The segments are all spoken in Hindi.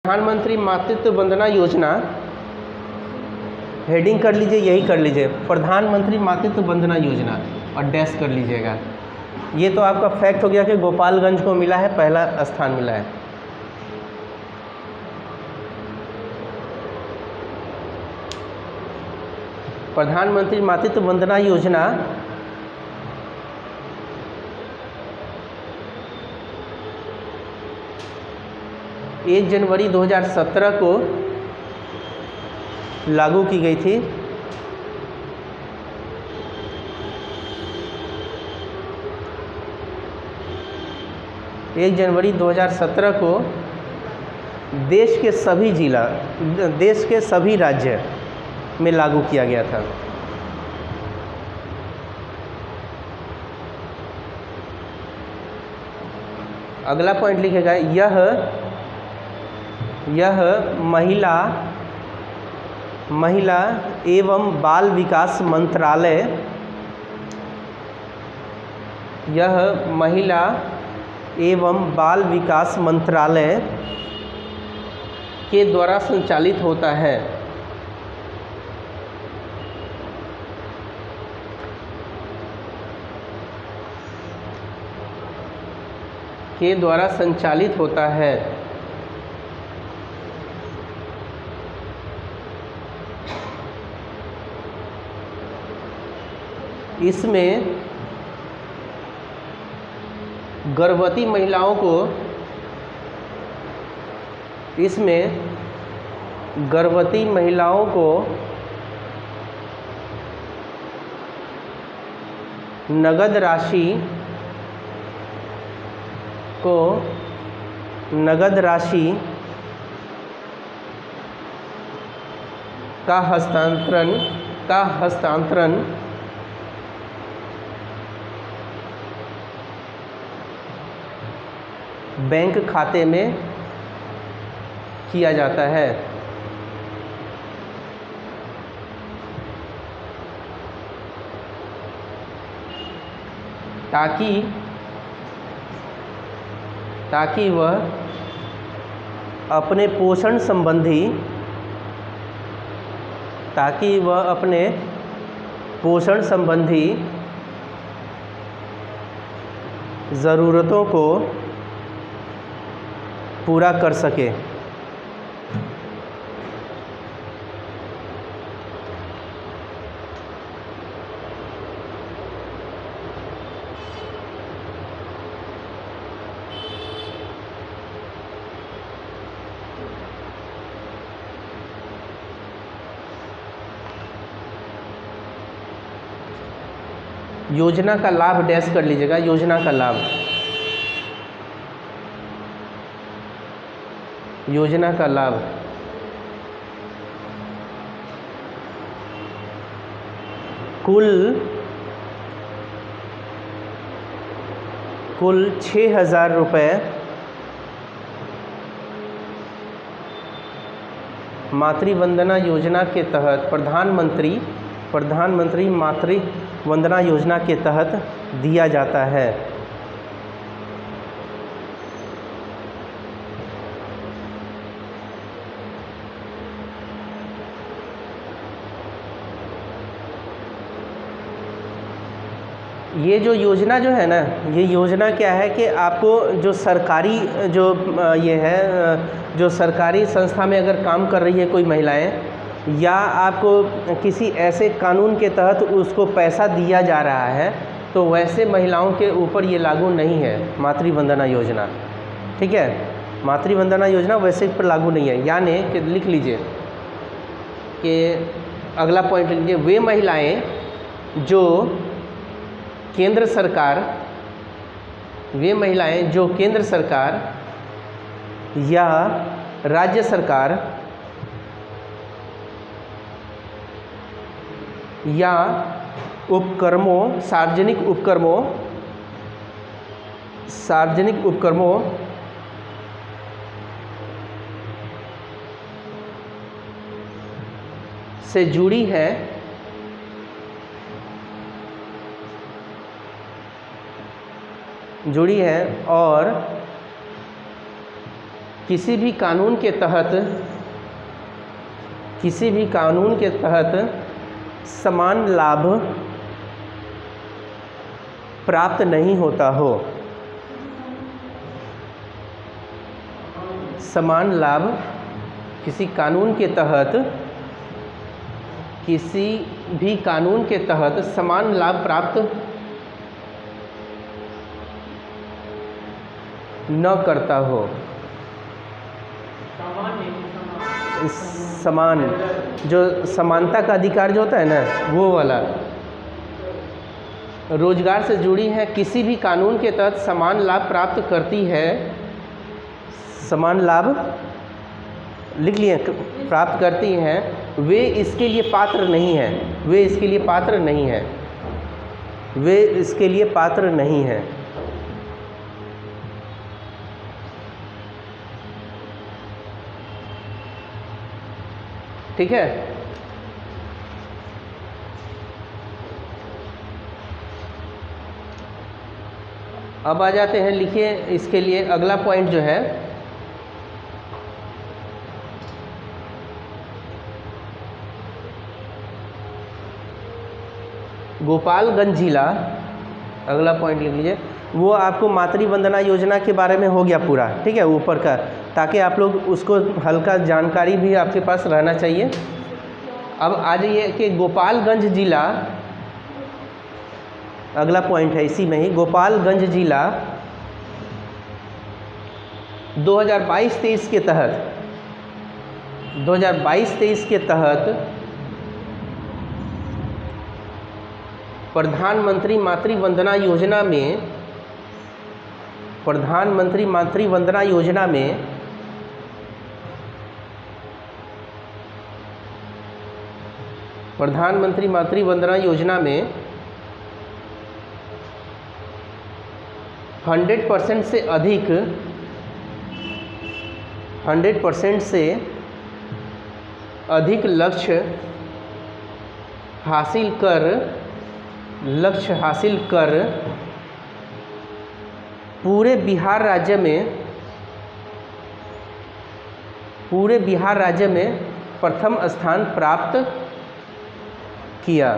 प्रधानमंत्री मातृत्व वंदना योजना, हेडिंग कर लीजिए, यही कर लीजिए प्रधानमंत्री मातृत्व वंदना योजना और डैश कर लीजिएगा। ये तो आपका फैक्ट हो गया कि गोपालगंज को मिला है, पहला स्थान मिला है। प्रधानमंत्री मातृत्व वंदना योजना एक जनवरी 2017 को लागू की गई थी। एक जनवरी 2017 को देश के सभी राज्य में लागू किया गया था। अगला पॉइंट लिखेगा, यह महिला एवं बाल विकास मंत्रालय, यह महिला एवं बाल विकास मंत्रालय के द्वारा संचालित होता है। के द्वारा संचालित होता है। इसमें गर्भवती महिलाओं को नगद राशि का हस्तांतरण बैंक खाते में किया जाता है। ताकि वह अपने पोषण संबंधी ज़रूरतों को पूरा कर सके। योजना का लाभ डैश कर लीजिएगा। योजना का लाभ कुल 6,000 रुपये मातृवंदना योजना के तहत प्रधानमंत्री मातृ वंदना योजना के तहत दिया जाता है। ये जो योजना जो है ना, ये योजना क्या है कि आपको जो सरकारी संस्था में अगर काम कर रही है कोई महिलाएं, या आपको किसी ऐसे कानून के तहत उसको पैसा दिया जा रहा है, तो वैसे महिलाओं के ऊपर ये लागू नहीं है मातृवंदना योजना। ठीक है, मातृवंदना योजना वैसे पर लागू नहीं है। यानी कि लिख लीजिए कि अगला पॉइंट लिख लीजिए, वे महिलाएं जो केंद्र सरकार या राज्य सरकार या सार्वजनिक उपक्रमों से जुड़ी है, और किसी भी कानून के तहत समान लाभ प्राप्त नहीं होता हो। समान लाभ किसी भी कानून के तहत समान लाभ प्राप्त न करता हो। समान जो समानता का अधिकार जो होता है ना, वो वाला रोजगार से जुड़ी है, किसी भी कानून के तहत समान लाभ प्राप्त करती है, समान लाभ लिख लिए प्राप्त करती हैं, वे इसके लिए पात्र नहीं हैं, वे इसके लिए पात्र नहीं हैं, वे इसके लिए पात्र नहीं हैं। ठीक है। अब आ जाते हैं, लिखिए इसके लिए अगला पॉइंट जो है, गोपालगंज जिला, अगला पॉइंट लिख लीजिए। वो आपको मातृ वंदना योजना के बारे में हो गया पूरा, ठीक है, ऊपर का, ताकि आप लोग उसको हल्का जानकारी भी आपके पास रहना चाहिए। अब आ जाइए कि गोपालगंज जिला, अगला पॉइंट है इसी में ही, गोपालगंज जिला 2022-23 के तहत प्रधानमंत्री मातृ वंदना योजना में 100% से अधिक लक्ष्य हासिल कर पूरे बिहार राज्य में प्रथम स्थान प्राप्त किया।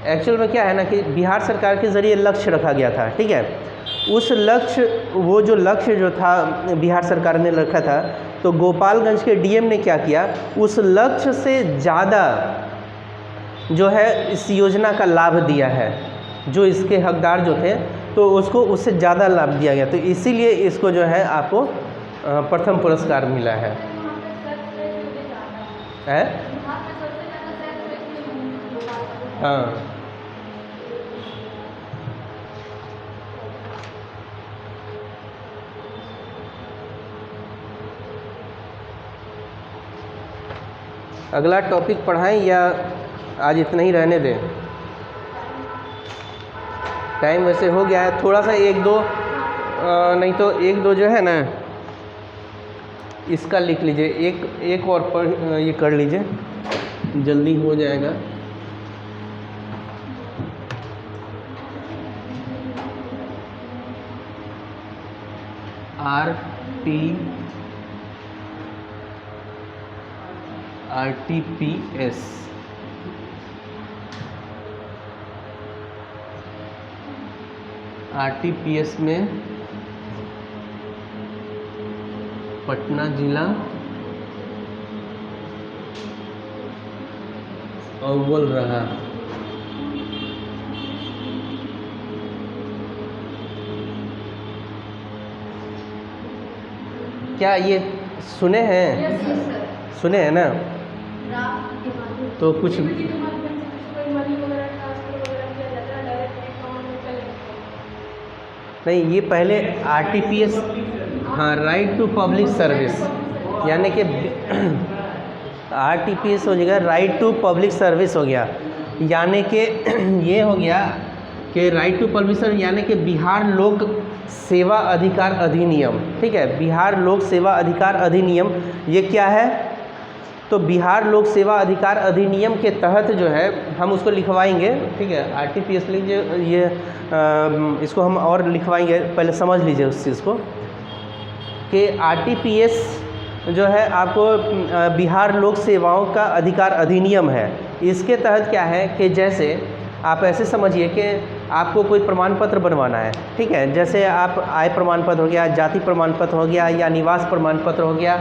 एक्चुअल में क्या है ना कि बिहार सरकार के ज़रिए लक्ष्य रखा गया था, ठीक है। उस लक्ष्य, वो जो लक्ष्य जो था बिहार सरकार ने रखा था, तो गोपालगंज के डीएम ने क्या किया, उस लक्ष्य से ज़्यादा जो है इस योजना का लाभ दिया है, जो इसके हकदार जो थे, तो उसको उससे ज़्यादा लाभ दिया गया, तो इसीलिए इसको जो है आपको प्रथम पुरस्कार मिला है। हाँ, अगला टॉपिक पढ़ाएं या आज इतना ही रहने दें? टाइम वैसे हो गया है, थोड़ा सा एक दो नहीं तो एक दो जो है ना, इसका लिख लीजिए, एक और पढ़ ये कर लीजिए, जल्दी हो जाएगा। आरटीपीएस में पटना जिला अव्वल रहा। क्या ये सुने हैं? सुने हैं ना? तो कुछ नहीं, ये पहले आरटीपीएस, हाँ, राइट टू पब्लिक सर्विस, यानी कि आरटीपीएस हो जाएगा राइट टू पब्लिक सर्विस हो गया, यानी कि ये हो गया कि राइट टू पब्लिक सर्विस यानी कि बिहार लोक सेवा अधिकार अधिनियम, ठीक है, बिहार लोक सेवा अधिकार अधिनियम, ये क्या है? तो बिहार लोक सेवा अधिकार अधिनियम के तहत जो है हम उसको लिखवाएंगे, ठीक है, आरटीपीएस लीजिए, ये इसको हम और लिखवाएंगे, पहले समझ लीजिए उस चीज़ को कि आरटीपीएस जो है आपको बिहार लोक सेवाओं का अधिकार अधिनियम है। इसके तहत क्या है कि जैसे आप ऐसे समझिए कि आपको कोई प्रमाण पत्र बनवाना है, ठीक है, जैसे आप आय प्रमाण पत्र हो गया, जाति प्रमाण पत्र हो गया, या निवास प्रमाण पत्र हो गया,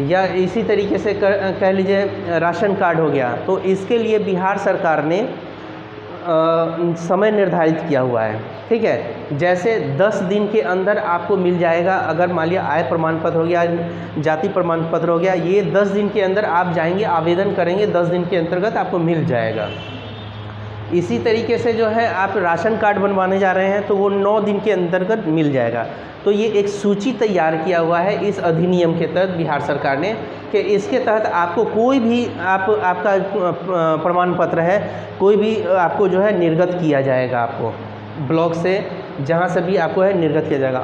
या इसी तरीके से कह लीजिए राशन कार्ड हो गया। तो इसके लिए बिहार सरकार ने समय निर्धारित किया हुआ है, ठीक है। जैसे 10 दिन के अंदर आपको मिल जाएगा, अगर मान लिया आय प्रमाण पत्र हो गया, जाति प्रमाण पत्र हो गया, ये 10 दिन के अंदर आप जाएंगे आवेदन करेंगे, 10 दिन के अंतर्गत आपको मिल जाएगा। इसी तरीके से जो है आप राशन कार्ड बनवाने जा रहे हैं तो वो 9 दिन के अंतर्गत मिल जाएगा। तो ये एक सूची तैयार किया हुआ है इस अधिनियम के तहत बिहार सरकार ने कि इसके तहत आपको कोई भी आपका प्रमाण पत्र है, कोई भी आपको जो है निर्गत किया जाएगा, आपको ब्लॉक से जहाँ से भी आपको है निर्गत किया जाएगा।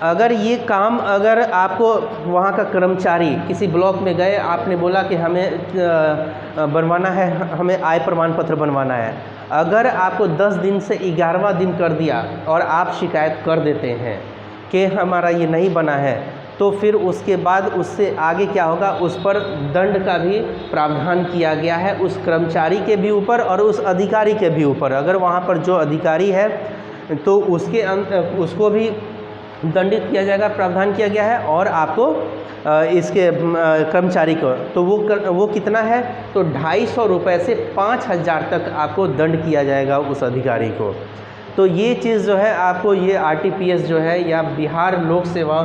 अगर ये काम अगर आपको वहाँ का कर्मचारी किसी ब्लॉक में गए, आपने बोला कि हमें बनवाना है, हमें आय प्रमाण पत्र बनवाना है, अगर आपको 10 दिन से 11वां दिन कर दिया और आप शिकायत कर देते हैं कि हमारा ये नहीं बना है, तो फिर उसके बाद उससे आगे क्या होगा, उस पर दंड का भी प्रावधान किया गया है, उस कर्मचारी के भी ऊपर और उस अधिकारी के भी ऊपर। अगर वहाँ पर जो अधिकारी है तो उसको भी दंडित किया जाएगा, प्रावधान किया गया है, और आपको इसके कर्मचारी को तो वो कितना है, तो 250 रुपये से 5000 तक आपको दंड किया जाएगा उस अधिकारी को। तो ये चीज़ जो है आपको ये आरटीपीएस जो है या बिहार लोक सेवा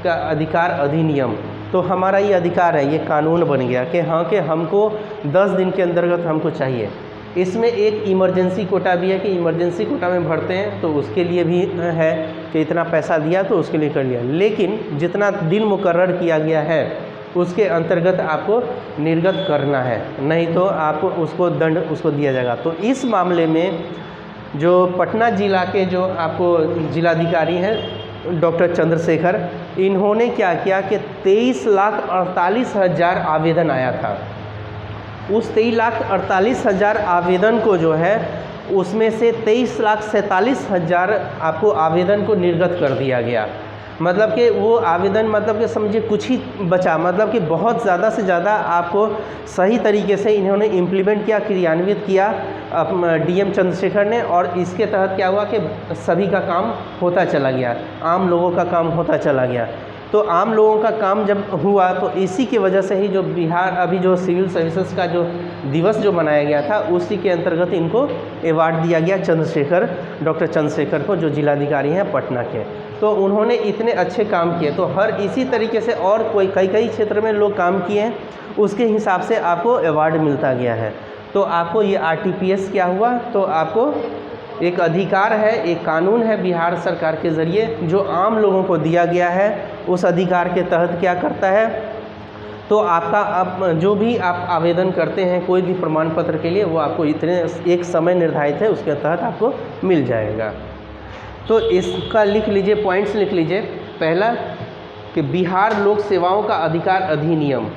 का अधिकार अधिनियम, तो हमारा ये अधिकार है, ये कानून बन गया कि हाँ कि हमको 10 दिन के अंतर्गत हमको चाहिए। इसमें एक इमरजेंसी कोटा भी है कि इमरजेंसी कोटा में भरते हैं तो उसके लिए भी है कि इतना पैसा दिया तो उसके लिए कर लिया, लेकिन जितना दिन मुकर्रर किया गया है उसके अंतर्गत आपको निर्गत करना है, नहीं तो आपको उसको दंड उसको दिया जाएगा। तो इस मामले में जो पटना जिला के जो आपको जिलाधिकारी हैं डॉक्टर चंद्रशेखर, इन्होंने क्या किया कि 23,48,000 आवेदन आया था। उस 23,48,000 आवेदन को जो है उसमें से 23,47,000 आपको आवेदन को निर्गत कर दिया गया। मतलब कि वो आवेदन मतलब कि समझिए कुछ ही बचा, मतलब कि बहुत ज़्यादा से ज़्यादा आपको सही तरीके से इन्होंने इम्प्लीमेंट किया, क्रियान्वित किया डीएम चंद्रशेखर ने, और इसके तहत क्या हुआ कि सभी का काम होता चला गया, आम लोगों का काम होता चला गया। तो आम लोगों का काम जब हुआ तो इसी की वजह से ही जो बिहार अभी जो सिविल सर्विसेज का जो दिवस जो मनाया गया था उसी के अंतर्गत इनको अवार्ड दिया गया डॉक्टर चंद्रशेखर को, जो जिलाधिकारी हैं पटना के। तो उन्होंने इतने अच्छे काम किए, तो हर इसी तरीके से और कई क्षेत्र में लोग काम किए हैं, उसके हिसाब से आपको अवार्ड मिलता गया है। तो आपको ये आरटीपीएस क्या हुआ, तो आपको एक अधिकार है, एक कानून है बिहार सरकार के ज़रिए जो आम लोगों को दिया गया है। उस अधिकार के तहत क्या करता है, तो आपका जो भी आप आवेदन करते हैं कोई भी प्रमाण पत्र के लिए, वो आपको इतने एक समय निर्धारित है उसके तहत आपको मिल जाएगा। तो इसका लिख लीजिए, पॉइंट्स लिख लीजिए। पहला कि बिहार लोक सेवाओं का अधिकार अधिनियम,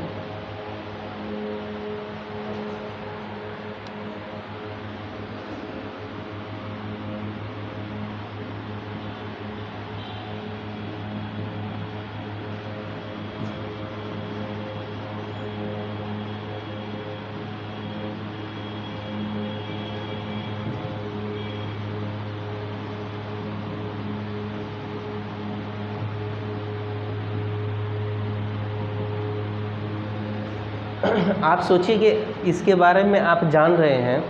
आप सोचिए कि इसके बारे में आप जान रहे हैं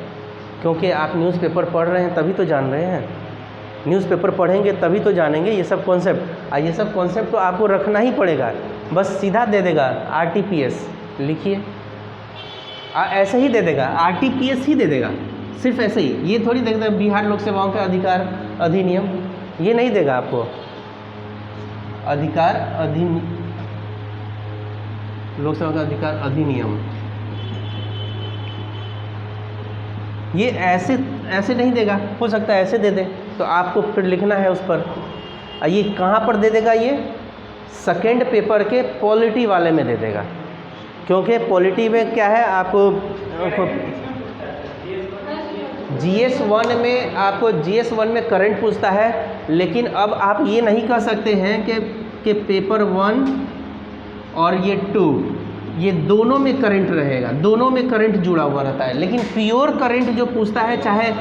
क्योंकि आप न्यूज़पेपर पढ़ रहे हैं, तभी तो जान रहे हैं। न्यूज़पेपर पढ़ेंगे तभी तो जानेंगे ये सब कॉन्सेप्ट। ये सब कॉन्सेप्ट तो आपको रखना ही पड़ेगा। बस सीधा दे देगा आरटीपीएस, लिखिए ऐसे ही दे देगा, आरटीपीएस ही दे देगा, सिर्फ ऐसे ही। ये थोड़ी देख देगा बिहार लोक सेवाओं का अधिकार अधिनियम, ये नहीं देगा आपको। अधिकार अधिनियम, लोक सेवा का अधिकार अधिनियम, ये ऐसे नहीं देगा। हो सकता है ऐसे दे दे, तो आपको फिर लिखना है उस पर। ये कहाँ पर दे देगा, ये सेकेंड पेपर के पॉलिटी वाले में दे देगा। क्योंकि पॉलिटी में क्या है, आपको GS1 में आपको GS1 में करंट पूछता है, लेकिन अब आप ये नहीं कह सकते हैं कि पेपर 1 और ये 2 ये दोनों में करंट रहेगा, दोनों में करंट जुड़ा हुआ रहता है। लेकिन प्योर करंट जो पूछता है, चाहे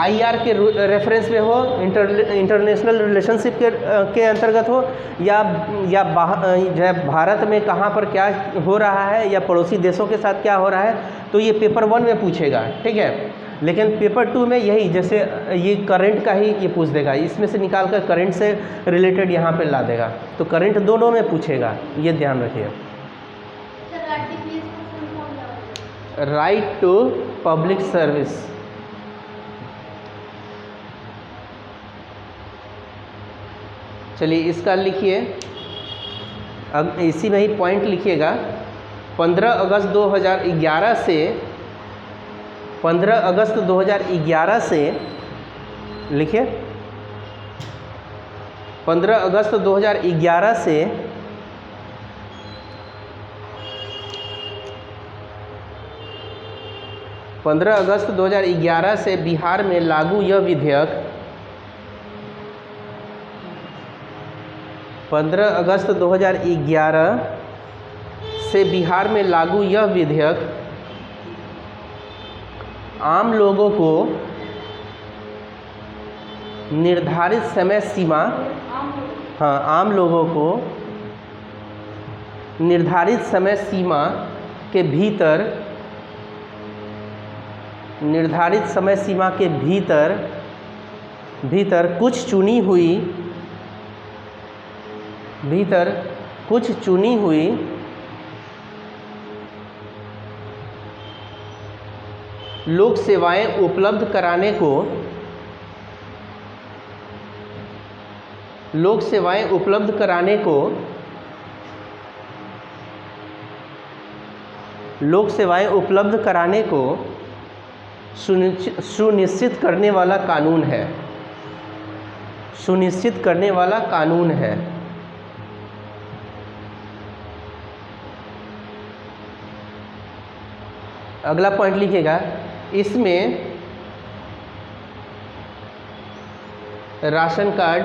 IR के रेफरेंस में हो, इंटरनेशनल रिलेशनशिप के अंतर्गत हो, या भारत में कहाँ पर क्या हो रहा है या पड़ोसी देशों के साथ क्या हो रहा है, तो ये पेपर 1 में पूछेगा, ठीक है। लेकिन पेपर 2 में यही, जैसे ये करंट का ही ये पूछ देगा, इसमें से निकाल कर करंट से रिलेटेड यहाँ पे ला देगा, तो करंट दोनों में पूछेगा, ये ध्यान रखिए। राइट टू पब्लिक सर्विस, चलिए इसका लिखिए, अब इसी में ही पॉइंट लिखिएगा। 15 अगस्त 2011 से 15 अगस्त 2011 से लिखिए, 15 अगस्त 2011 से 15 अगस्त 2011 से बिहार में लागू यह विधेयक 15 अगस्त 2011 से बिहार में लागू यह विधेयक आम लोगों को निर्धारित समय सीमा, आम लोगों को निर्धारित समय सीमा के भीतर, निर्धारित समय सीमा के भीतर कुछ चुनी हुई लोक सेवाएं उपलब्ध कराने को सुनिश्चित करने वाला कानून है। अगला पॉइंट लिखिएगा, इसमें राशन कार्ड,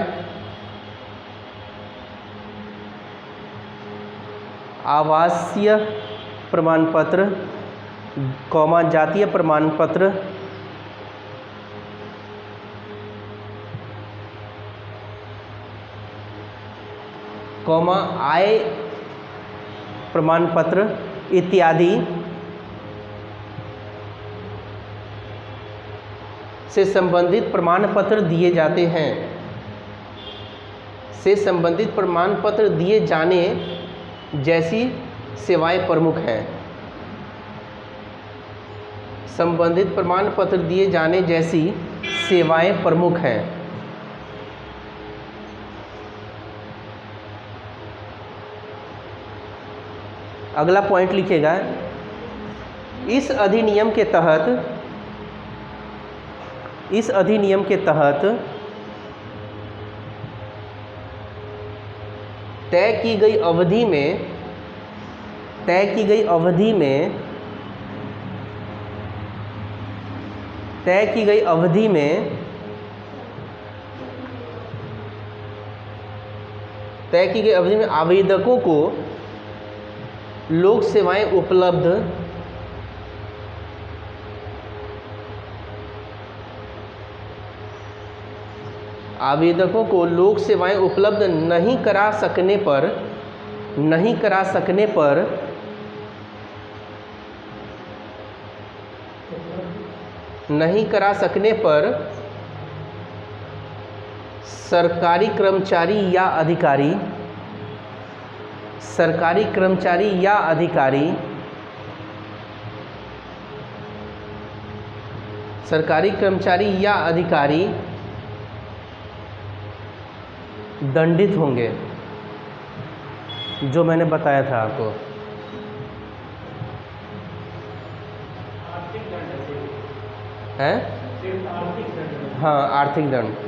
आवासीय प्रमाण पत्र, जातीय प्रमाण पत्र, आय प्रमाण पत्र इत्यादि से संबंधित प्रमाण पत्र दिए जाते हैं, से संबंधित प्रमाण पत्र दिए जाने जैसी सेवाएं प्रमुख हैं। संबंधित प्रमाण पत्र दिए जाने जैसी सेवाएं प्रमुख हैं। अगला पॉइंट लिखिएगा, इस अधिनियम के तहत तय की गई अवधि में आवेदकों को लोक सेवाएं उपलब्ध नहीं करा सकने पर सरकारी कर्मचारी या अधिकारी दंडित होंगे, जो मैंने बताया था आपको। है हाँ, आर्थिक दंड।